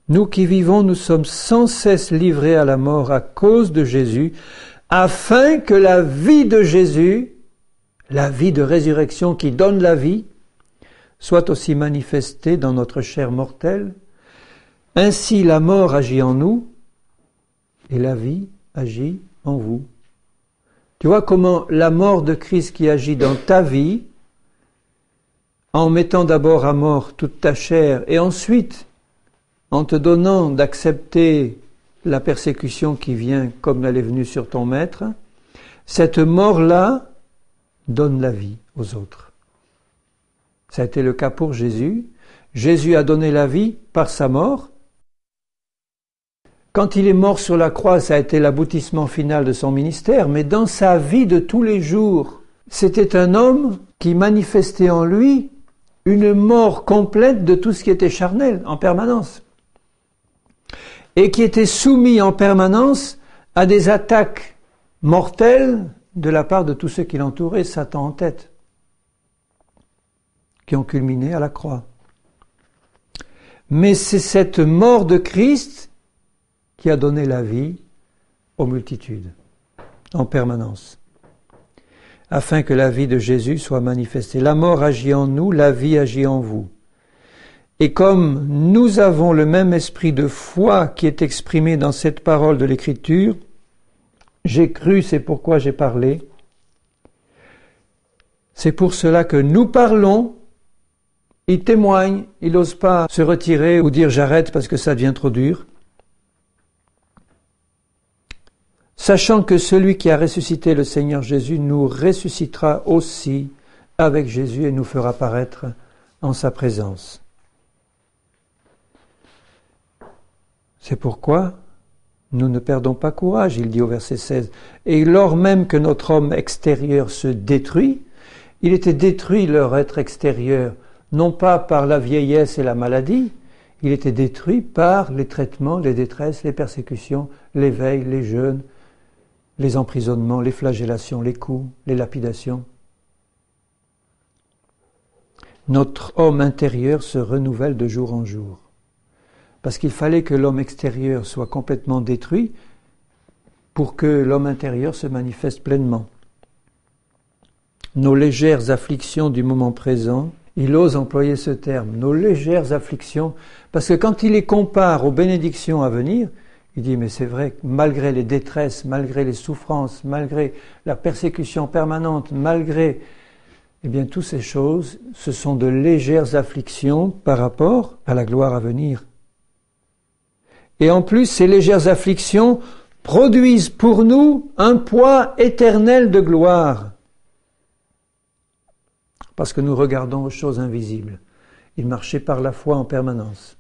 Nous qui vivons, nous sommes sans cesse livrés à la mort à cause de Jésus, afin que la vie de Jésus, la vie de résurrection qui donne la vie, soit aussi manifestée dans notre chair mortelle. Ainsi la mort agit en nous et la vie agit en vous. Tu vois comment la mort de Christ qui agit dans ta vie, en mettant d'abord à mort toute ta chair et ensuite en te donnant d'accepter la persécution qui vient comme elle est venue sur ton maître, cette mort-là donne la vie aux autres. Ça a été le cas pour Jésus. Jésus a donné la vie par sa mort. Quand il est mort sur la croix, ça a été l'aboutissement final de son ministère, mais dans sa vie de tous les jours, c'était un homme qui manifestait en lui une mort complète de tout ce qui était charnel, en permanence. Et qui était soumis en permanence à des attaques mortelles de la part de tous ceux qui l'entouraient, Satan en tête, qui ont culminé à la croix. Mais c'est cette mort de Christ qui a donné la vie aux multitudes, en permanence, afin que la vie de Jésus soit manifestée. La mort agit en nous, la vie agit en vous. Et comme nous avons le même esprit de foi qui est exprimé dans cette parole de l'Écriture, j'ai cru, c'est pourquoi j'ai parlé. C'est pour cela que nous parlons. Il témoigne, il n'ose pas se retirer ou dire j'arrête parce que ça devient trop dur. Sachant que celui qui a ressuscité le Seigneur Jésus nous ressuscitera aussi avec Jésus et nous fera paraître en sa présence. C'est pourquoi Nous ne perdons pas courage, il dit au verset 16. Et lors même que notre homme extérieur se détruit, il était détruit leur être extérieur, non pas par la vieillesse et la maladie, il était détruit par les traitements, les détresses, les persécutions, les veilles, les jeûnes, les emprisonnements, les flagellations, les coups, les lapidations. Notre homme intérieur se renouvelle de jour en jour. Parce qu'il fallait que l'homme extérieur soit complètement détruit pour que l'homme intérieur se manifeste pleinement. Nos légères afflictions du moment présent, il ose employer ce terme, nos légères afflictions, parce que quand il les compare aux bénédictions à venir, il dit, mais c'est vrai, malgré les détresses, malgré les souffrances, malgré la persécution permanente, malgré, eh bien, toutes ces choses, ce sont de légères afflictions par rapport à la gloire à venir. Et en plus, ces légères afflictions produisent pour nous un poids éternel de gloire. Parce que nous regardons aux choses invisibles. Il marchait par la foi en permanence.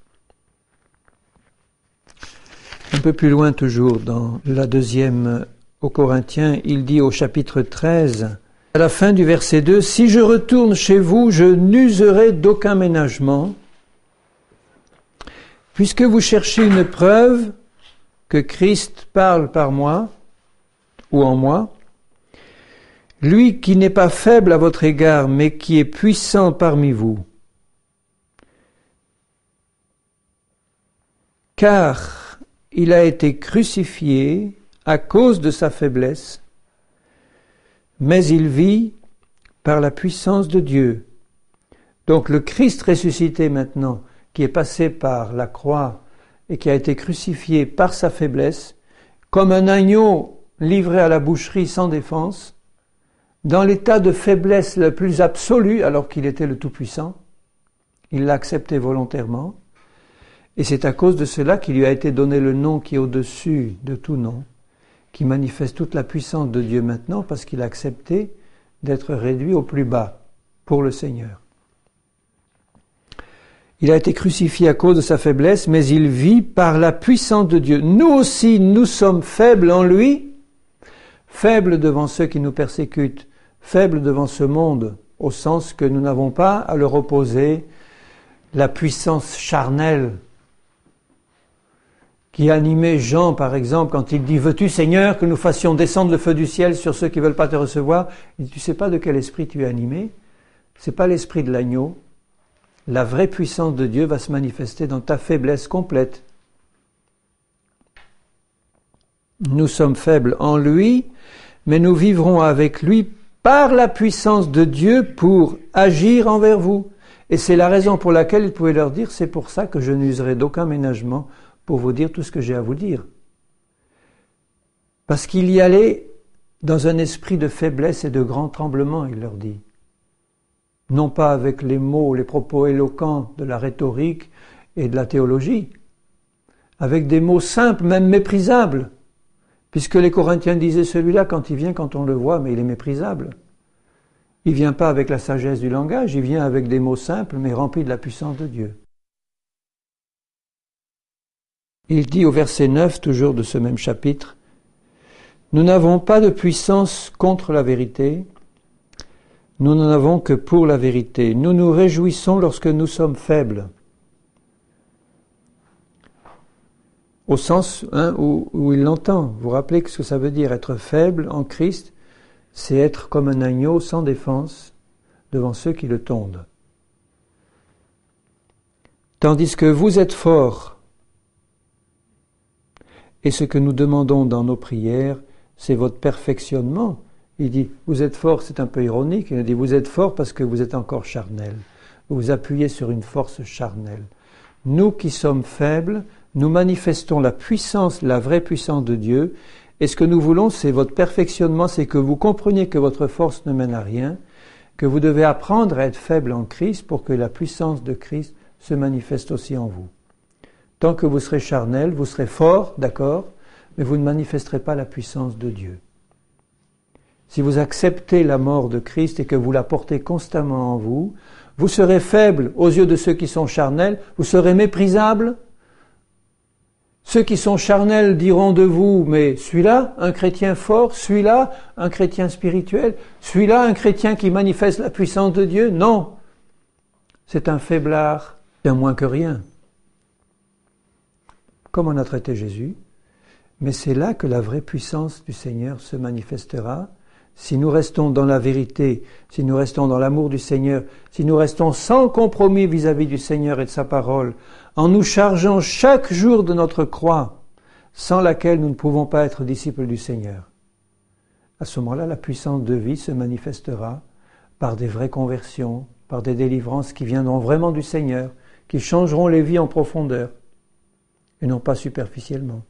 Un peu plus loin toujours, dans la deuxième aux Corinthiens, il dit au chapitre 13, à la fin du verset 2, « Si je retourne chez vous, je n'userai d'aucun ménagement, puisque vous cherchez une preuve que Christ parle par moi, ou en moi, lui qui n'est pas faible à votre égard, mais qui est puissant parmi vous. Car il a été crucifié à cause de sa faiblesse, mais il vit par la puissance de Dieu. » Donc le Christ ressuscité maintenant, qui est passé par la croix et qui a été crucifié par sa faiblesse, comme un agneau livré à la boucherie sans défense, dans l'état de faiblesse le plus absolu, alors qu'il était le Tout-Puissant, il l'a accepté volontairement, et c'est à cause de cela qu'il lui a été donné le nom qui est au-dessus de tout nom, qui manifeste toute la puissance de Dieu maintenant, parce qu'il a accepté d'être réduit au plus bas pour le Seigneur. Il a été crucifié à cause de sa faiblesse, mais il vit par la puissance de Dieu. Nous aussi, nous sommes faibles en lui, faibles devant ceux qui nous persécutent, faibles devant ce monde, au sens que nous n'avons pas à leur opposer la puissance charnelle qui animait Jean, par exemple, quand il dit « Veux-tu, Seigneur, que nous fassions descendre le feu du ciel sur ceux qui ne veulent pas te recevoir ?» Il dit « Tu ne sais pas de quel esprit tu es animé, ce n'est pas l'esprit de l'agneau. La vraie puissance de Dieu va se manifester dans ta faiblesse complète. Nous sommes faibles en lui, mais nous vivrons avec lui par la puissance de Dieu pour agir envers vous. » Et c'est la raison pour laquelle il pouvait leur dire « C'est pour ça que je n'userai d'aucun ménagement pour vous dire tout ce que j'ai à vous dire. » Parce qu'il y allait dans un esprit de faiblesse et de grand tremblement, il leur dit. Non pas avec les mots, les propos éloquents de la rhétorique et de la théologie, avec des mots simples, même méprisables, puisque les Corinthiens disaient celui-là, quand il vient, quand on le voit, mais il est méprisable. Il ne vient pas avec la sagesse du langage, il vient avec des mots simples, mais remplis de la puissance de Dieu. Il dit au verset 9, toujours de ce même chapitre, « Nous n'avons pas de puissance contre la vérité, nous n'en avons que pour la vérité. Nous nous réjouissons lorsque nous sommes faibles. » Au sens où il l'entend. Vous vous rappelez ce que ça veut dire être faible en Christ, c'est être comme un agneau sans défense devant ceux qui le tondent. Tandis que vous êtes forts, et ce que nous demandons dans nos prières, c'est votre perfectionnement. Il dit, vous êtes fort, c'est un peu ironique, il dit, vous êtes fort parce que vous êtes encore charnel. Vous vous appuyez sur une force charnelle. Nous qui sommes faibles, nous manifestons la puissance, la vraie puissance de Dieu, et ce que nous voulons, c'est votre perfectionnement, c'est que vous compreniez que votre force ne mène à rien, que vous devez apprendre à être faible en Christ pour que la puissance de Christ se manifeste aussi en vous. Tant que vous serez charnel, vous serez fort, d'accord, mais vous ne manifesterez pas la puissance de Dieu. Si vous acceptez la mort de Christ et que vous la portez constamment en vous, vous serez faible aux yeux de ceux qui sont charnels, vous serez méprisable, Ceux qui sont charnels diront de vous, mais celui-là, un chrétien fort, celui-là, un chrétien spirituel, celui-là, un chrétien qui manifeste la puissance de Dieu. Non, c'est un faiblard, bien moins que rien. Comme on a traité Jésus, mais c'est là que la vraie puissance du Seigneur se manifestera. Si nous restons dans la vérité, si nous restons dans l'amour du Seigneur, si nous restons sans compromis vis-à-vis du Seigneur et de sa parole, en nous chargeant chaque jour de notre croix, sans laquelle nous ne pouvons pas être disciples du Seigneur. À ce moment-là, la puissance de vie se manifestera par des vraies conversions, par des délivrances qui viendront vraiment du Seigneur, qui changeront les vies en profondeur, et non pas superficiellement.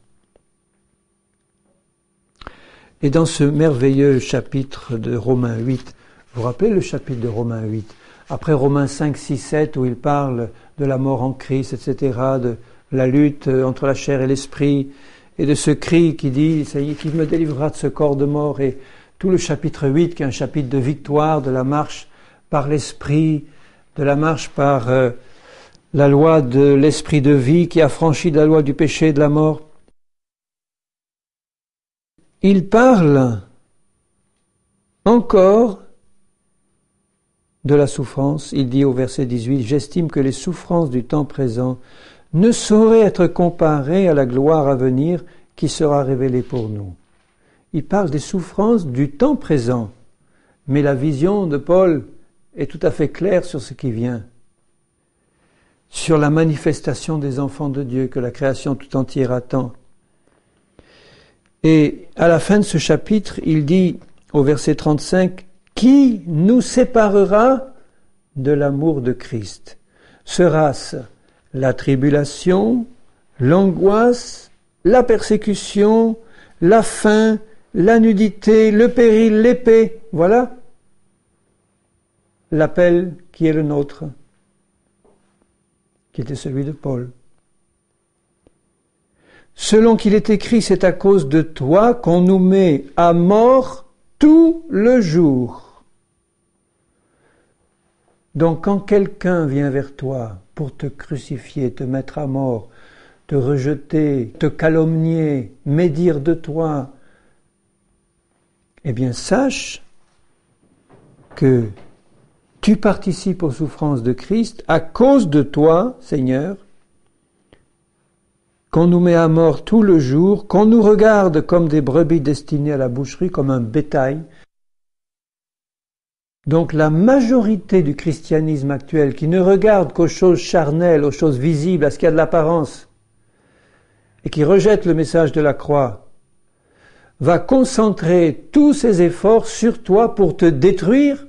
Et dans ce merveilleux chapitre de Romains 8, vous vous rappelez le chapitre de Romains 8, après Romains 5, 6, 7, où il parle de la mort en Christ, etc., de la lutte entre la chair et l'esprit, et de ce cri qui dit, ça y est, qui me délivrera de ce corps de mort, et tout le chapitre 8, qui est un chapitre de victoire, de la marche par l'esprit, de la marche par la loi de l'esprit de vie, qui a franchi la loi du péché et de la mort. Il parle encore de la souffrance. Il dit au verset 18, « J'estime que les souffrances du temps présent ne sauraient être comparées à la gloire à venir qui sera révélée pour nous. » Il parle des souffrances du temps présent, mais la vision de Paul est tout à fait claire sur ce qui vient, sur la manifestation des enfants de Dieu que la création tout entière attend. Et à la fin de ce chapitre, il dit au verset 35, « Qui nous séparera de l'amour de Christ? Sera-ce la tribulation, l'angoisse, la persécution, la faim, la nudité, le péril, l'épée ?» Voilà l'appel qui est le nôtre, qui était celui de Paul. Selon qu'il est écrit, c'est à cause de toi qu'on nous met à mort tout le jour. Donc quand quelqu'un vient vers toi pour te crucifier, te mettre à mort, te rejeter, te calomnier, médire de toi, eh bien sache que tu participes aux souffrances de Christ à cause de toi, Seigneur, qu'on nous met à mort tout le jour, qu'on nous regarde comme des brebis destinées à la boucherie, comme un bétail. Donc la majorité du christianisme actuel, qui ne regarde qu'aux choses charnelles, aux choses visibles, à ce qu'il y a de l'apparence, et qui rejette le message de la croix, va concentrer tous ses efforts sur toi pour te détruire,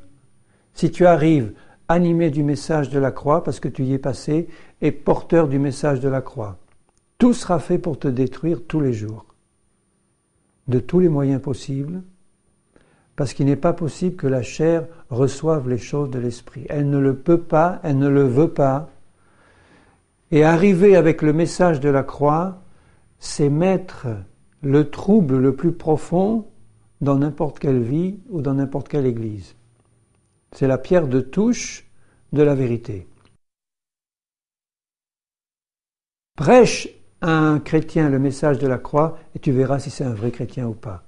si tu arrives animé du message de la croix, parce que tu y es passé, et porteur du message de la croix. Tout sera fait pour te détruire tous les jours, de tous les moyens possibles, parce qu'il n'est pas possible que la chair reçoive les choses de l'esprit. Elle ne le peut pas, elle ne le veut pas. Et arriver avec le message de la croix, c'est mettre le trouble le plus profond dans n'importe quelle vie ou dans n'importe quelle église. C'est la pierre de touche de la vérité. Prêche à un chrétien le message de la croix et tu verras si c'est un vrai chrétien ou pas.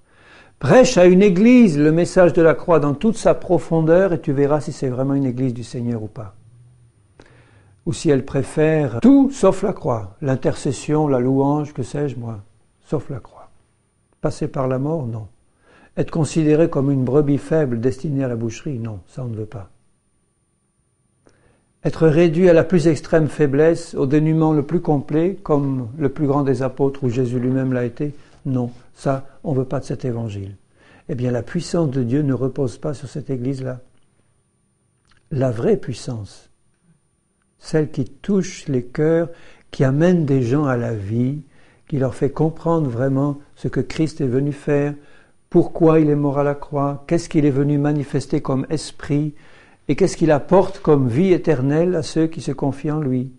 Prêche à une église le message de la croix dans toute sa profondeur et tu verras si c'est vraiment une église du Seigneur ou pas. Ou si elle préfère tout sauf la croix, l'intercession, la louange, que sais-je moi, sauf la croix. Passer par la mort, non. Être considéré comme une brebis faible destinée à la boucherie, non, ça on ne veut pas. Être réduit à la plus extrême faiblesse, au dénuement le plus complet, comme le plus grand des apôtres où Jésus lui-même l'a été, non, ça, on ne veut pas de cet évangile. Eh bien, la puissance de Dieu ne repose pas sur cette église-là. La vraie puissance, celle qui touche les cœurs, qui amène des gens à la vie, qui leur fait comprendre vraiment ce que Christ est venu faire, pourquoi il est mort à la croix, qu'est-ce qu'il est venu manifester comme esprit, et qu'est-ce qu'il apporte comme vie éternelle à ceux qui se confient en lui.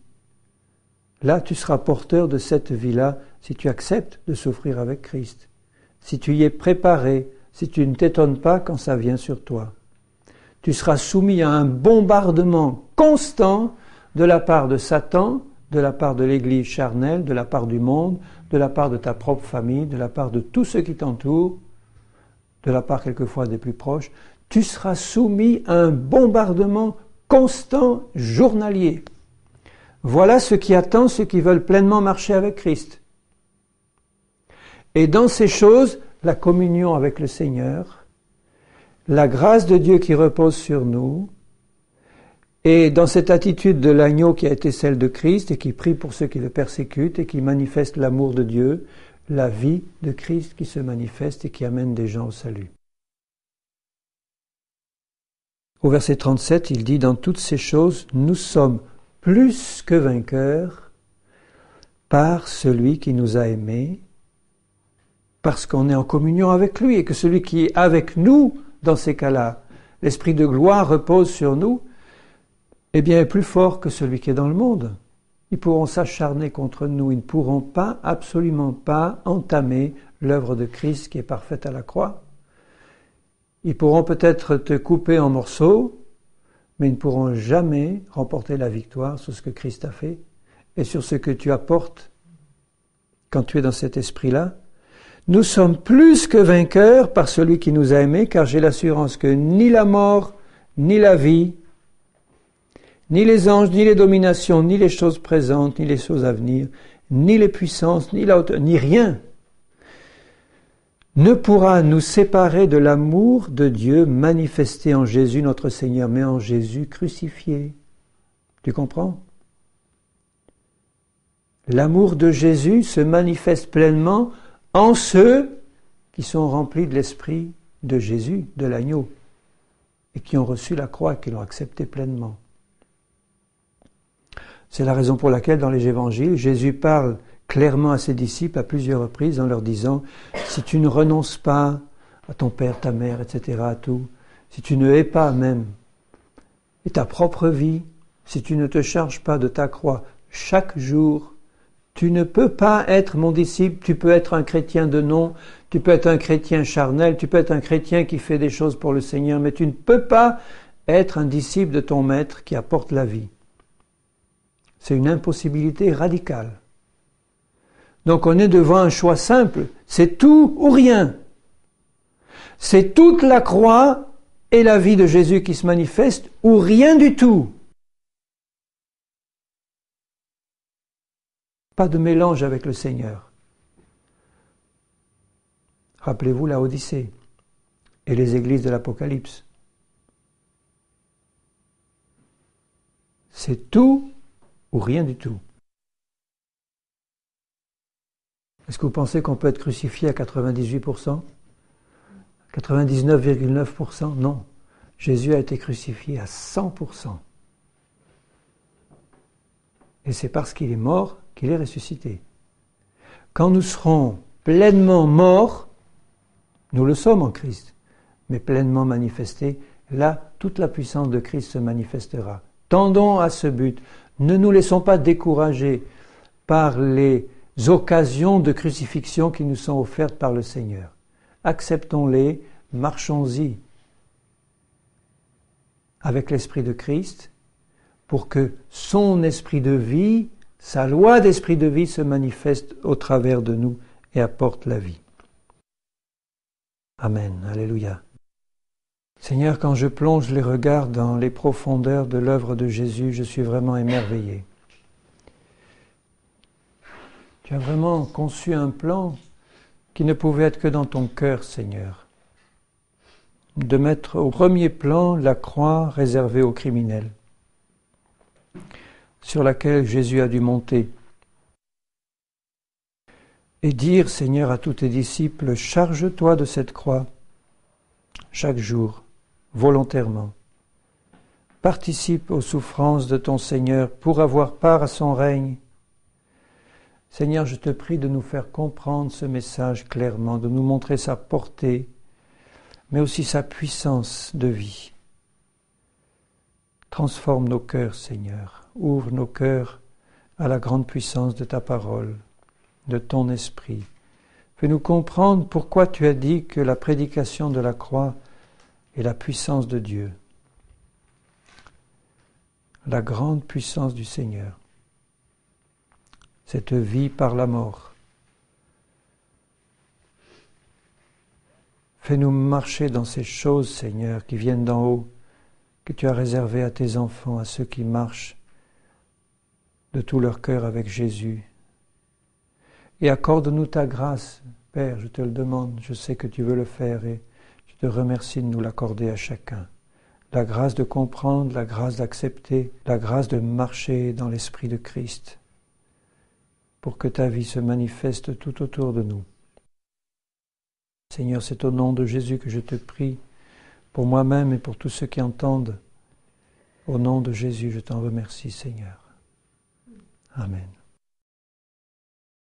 Là, tu seras porteur de cette vie-là si tu acceptes de souffrir avec Christ, si tu y es préparé, si tu ne t'étonnes pas quand ça vient sur toi. Tu seras soumis à un bombardement constant de la part de Satan, de la part de l'Église charnelle, de la part du monde, de la part de ta propre famille, de la part de tous ceux qui t'entourent, de la part quelquefois des plus proches, tu seras soumis à un bombardement constant, journalier. Voilà ce qui attend ceux qui veulent pleinement marcher avec Christ. Et dans ces choses, la communion avec le Seigneur, la grâce de Dieu qui repose sur nous, et dans cette attitude de l'agneau qui a été celle de Christ et qui prie pour ceux qui le persécutent et qui manifeste l'amour de Dieu, la vie de Christ qui se manifeste et qui amène des gens au salut. Au verset 37, il dit « Dans toutes ces choses, nous sommes plus que vainqueurs par celui qui nous a aimés, parce qu'on est en communion avec lui et que celui qui est avec nous dans ces cas-là, l'esprit de gloire repose sur nous, eh bien, est plus fort que celui qui est dans le monde. Ils pourront s'acharner contre nous, ils ne pourront pas, absolument pas, entamer l'œuvre de Christ qui est parfaite à la croix. Ils pourront peut-être te couper en morceaux, mais ils ne pourront jamais remporter la victoire sur ce que Christ a fait et sur ce que tu apportes quand tu es dans cet esprit-là. Nous sommes plus que vainqueurs par celui qui nous a aimés, car j'ai l'assurance que ni la mort, ni la vie, ni les anges, ni les dominations, ni les choses présentes, ni les choses à venir, ni les puissances, ni la hauteur, ni rien, ne pourra nous séparer de l'amour de Dieu manifesté en Jésus notre Seigneur, mais en Jésus crucifié. Tu comprends? L'amour de Jésus se manifeste pleinement en ceux qui sont remplis de l'esprit de Jésus, de l'agneau, et qui ont reçu la croix, qui l'ont accepté pleinement. C'est la raison pour laquelle dans les évangiles, Jésus parle clairement à ses disciples à plusieurs reprises en leur disant « Si tu ne renonces pas à ton père, ta mère, etc., à tout, si tu ne hais pas même et ta propre vie, si tu ne te charges pas de ta croix chaque jour, tu ne peux pas être mon disciple, tu peux être un chrétien de nom, tu peux être un chrétien charnel, tu peux être un chrétien qui fait des choses pour le Seigneur, mais tu ne peux pas être un disciple de ton maître qui apporte la vie. » C'est une impossibilité radicale. Donc on est devant un choix simple, c'est tout ou rien. C'est toute la croix et la vie de Jésus qui se manifeste ou rien du tout. Pas de mélange avec le Seigneur. Rappelez-vous la Odyssée et les églises de l'Apocalypse. C'est tout ou rien du tout. Est-ce que vous pensez qu'on peut être crucifié à 98%? 99,9%? Non. Jésus a été crucifié à 100%. Et c'est parce qu'il est mort qu'il est ressuscité. Quand nous serons pleinement morts, nous le sommes en Christ, mais pleinement manifestés, là, toute la puissance de Christ se manifestera. Tendons à ce but. Ne nous laissons pas décourager par les occasions de crucifixion qui nous sont offertes par le Seigneur. Acceptons-les, marchons-y avec l'Esprit de Christ pour que son esprit de vie, sa loi d'esprit de vie se manifeste au travers de nous et apporte la vie. Amen. Alléluia. Seigneur, quand je plonge les regards dans les profondeurs de l'œuvre de Jésus, je suis vraiment émerveillé. Tu as vraiment conçu un plan qui ne pouvait être que dans ton cœur, Seigneur. De mettre au premier plan la croix réservée aux criminels, sur laquelle Jésus a dû monter. Et dire, Seigneur, à tous tes disciples, charge-toi de cette croix, chaque jour, volontairement. Participe aux souffrances de ton Seigneur pour avoir part à son règne. Seigneur, je te prie de nous faire comprendre ce message clairement, de nous montrer sa portée, mais aussi sa puissance de vie. Transforme nos cœurs, Seigneur. Ouvre nos cœurs à la grande puissance de ta parole, de ton esprit. Fais-nous comprendre pourquoi tu as dit que la prédication de la croix est la puissance de Dieu, la grande puissance du Seigneur. cette vie par la mort. Fais-nous marcher dans ces choses, Seigneur, qui viennent d'en haut, que tu as réservées à tes enfants, à ceux qui marchent de tout leur cœur avec Jésus. Et accorde-nous ta grâce, Père, je te le demande, je sais que tu veux le faire et je te remercie de nous l'accorder à chacun. La grâce de comprendre, la grâce d'accepter, la grâce de marcher dans l'Esprit de Christ, pour que ta vie se manifeste tout autour de nous. Seigneur, c'est au nom de Jésus que je te prie, pour moi-même et pour tous ceux qui entendent. Au nom de Jésus, je t'en remercie, Seigneur. Amen.